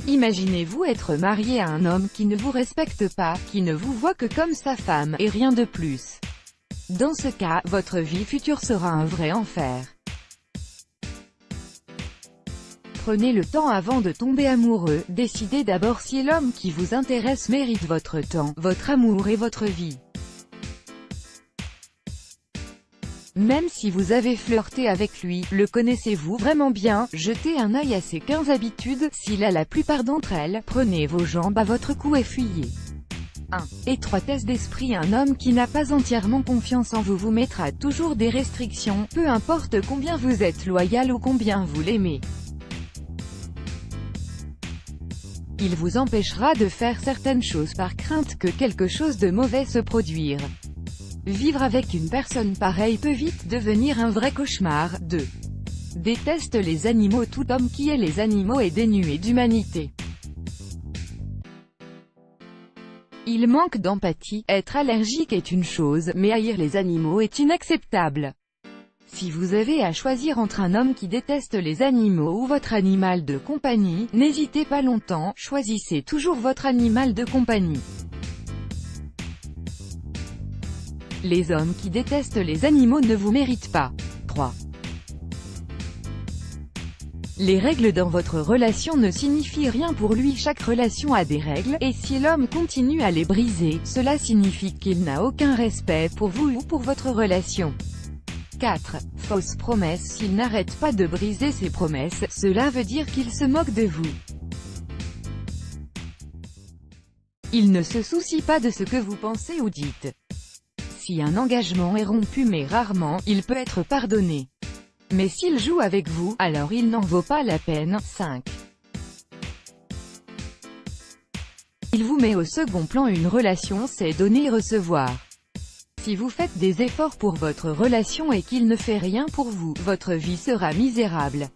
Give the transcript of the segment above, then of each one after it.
Imaginez-vous être marié à un homme qui ne vous respecte pas, qui ne vous voit que comme sa femme, et rien de plus. Dans ce cas, votre vie future sera un vrai enfer. Prenez le temps avant de tomber amoureux, décidez d'abord si l'homme qui vous intéresse mérite votre temps, votre amour et votre vie. Même si vous avez flirté avec lui, le connaissez-vous vraiment bien? Jetez un œil à ses 15 habitudes, s'il a la plupart d'entre elles, prenez vos jambes à votre cou et fuyez. 1. Étroitesse d'esprit. Un homme qui n'a pas entièrement confiance en vous mettra toujours des restrictions, peu importe combien vous êtes loyal ou combien vous l'aimez. Il vous empêchera de faire certaines choses par crainte que quelque chose de mauvais se produise. Vivre avec une personne pareille peut vite devenir un vrai cauchemar. 2. Déteste les animaux. Tout homme qui hait les animaux est dénué d'humanité. Il manque d'empathie. Être allergique est une chose, mais haïr les animaux est inacceptable. Si vous avez à choisir entre un homme qui déteste les animaux ou votre animal de compagnie, n'hésitez pas longtemps, choisissez toujours votre animal de compagnie. Les hommes qui détestent les animaux ne vous méritent pas. 3. Les règles dans votre relation ne signifient rien pour lui. Chaque relation a des règles, et si l'homme continue à les briser, cela signifie qu'il n'a aucun respect pour vous ou pour votre relation. 4. Fausses promesses. S'il n'arrête pas de briser ses promesses, cela veut dire qu'il se moque de vous. Il ne se soucie pas de ce que vous pensez ou dites. Si un engagement est rompu mais rarement, il peut être pardonné. Mais s'il joue avec vous, alors il n'en vaut pas la peine. 5. Il vous met au second plan. Une relation, c'est donner et recevoir. Si vous faites des efforts pour votre relation et qu'il ne fait rien pour vous, votre vie sera misérable.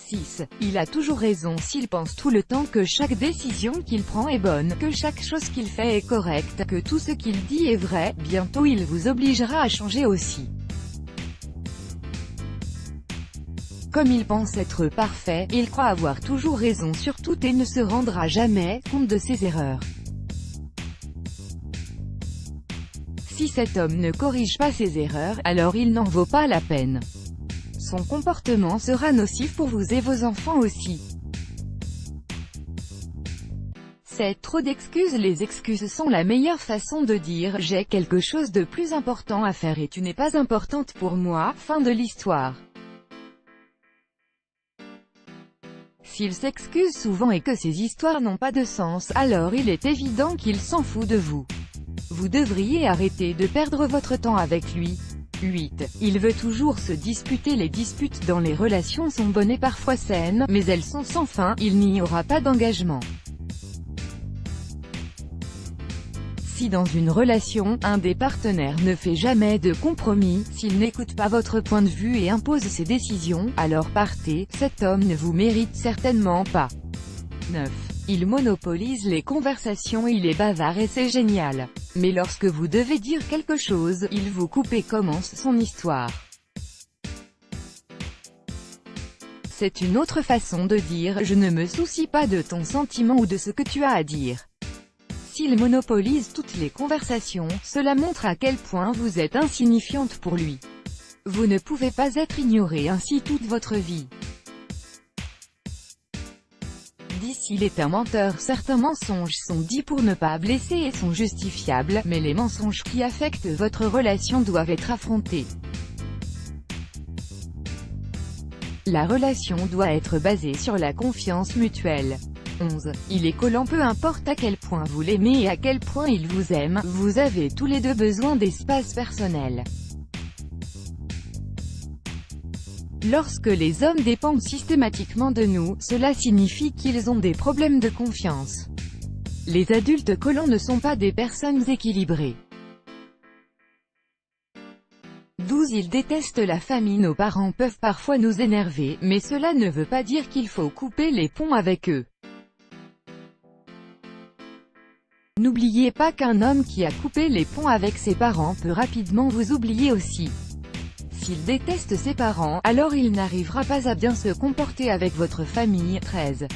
6. Il a toujours raison. S'il pense tout le temps que chaque décision qu'il prend est bonne, que chaque chose qu'il fait est correcte, que tout ce qu'il dit est vrai, bientôt il vous obligera à changer aussi. Comme il pense être parfait, il croit avoir toujours raison sur tout et ne se rendra jamais compte de ses erreurs. Si cet homme ne corrige pas ses erreurs, alors il n'en vaut pas la peine. Son comportement sera nocif pour vous et vos enfants aussi. 7. Trop d'excuses. Les excuses sont la meilleure façon de dire « j'ai quelque chose de plus important à faire et tu n'es pas importante pour moi ». Fin de l'histoire. S'il s'excuse souvent et que ses histoires n'ont pas de sens, alors il est évident qu'il s'en fout de vous. Vous devriez arrêter de perdre votre temps avec lui. 8. Il veut toujours se disputer. Les disputes dans les relations sont bonnes et parfois saines, mais elles sont sans fin, il n'y aura pas d'engagement. Si dans une relation, un des partenaires ne fait jamais de compromis, s'il n'écoute pas votre point de vue et impose ses décisions, alors partez, cet homme ne vous mérite certainement pas. 9. Il monopolise les conversations. Il est bavard et c'est génial. Mais lorsque vous devez dire quelque chose, il vous coupe et commence son histoire. C'est une autre façon de dire « je ne me soucie pas de ton sentiment ou de ce que tu as à dire ». S'il monopolise toutes les conversations, cela montre à quel point vous êtes insignifiante pour lui. Vous ne pouvez pas être ignoré ainsi toute votre vie. 10. Il est un menteur. Certains mensonges sont dits pour ne pas blesser et sont justifiables, mais les mensonges qui affectent votre relation doivent être affrontés. La relation doit être basée sur la confiance mutuelle. 11. Il est collant. Peu importe à quel point vous l'aimez et à quel point il vous aime, vous avez tous les deux besoin d'espace personnel. Lorsque les hommes dépendent systématiquement de nous, cela signifie qu'ils ont des problèmes de confiance. Les adultes collants ne sont pas des personnes équilibrées. 12. Ils détestent la famille. Nos parents peuvent parfois nous énerver, mais cela ne veut pas dire qu'il faut couper les ponts avec eux. N'oubliez pas qu'un homme qui a coupé les ponts avec ses parents peut rapidement vous oublier aussi. S'il déteste ses parents, alors il n'arrivera pas à bien se comporter avec votre famille. 13.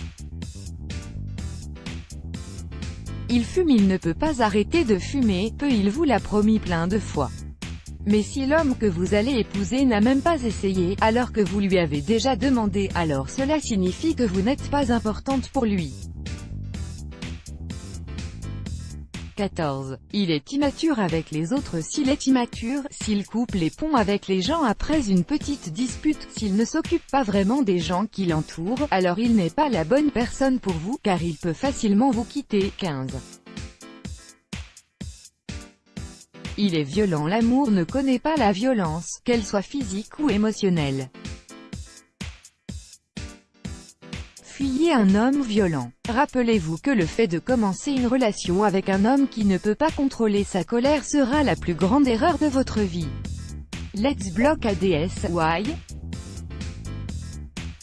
Il fume, il ne peut pas arrêter de fumer, il vous l'a promis plein de fois. Mais si l'homme que vous allez épouser n'a même pas essayé, alors que vous lui avez déjà demandé, alors cela signifie que vous n'êtes pas importante pour lui. 14. Il est immature avec les autres. S'il est immature, s'il coupe les ponts avec les gens après une petite dispute, s'il ne s'occupe pas vraiment des gens qui l'entourent, alors il n'est pas la bonne personne pour vous, car il peut facilement vous quitter. 15. Il est violent. L'amour ne connaît pas la violence, qu'elle soit physique ou émotionnelle. Fuyez un homme violent. Rappelez-vous que le fait de commencer une relation avec un homme qui ne peut pas contrôler sa colère sera la plus grande erreur de votre vie. Let's block ADS. Why?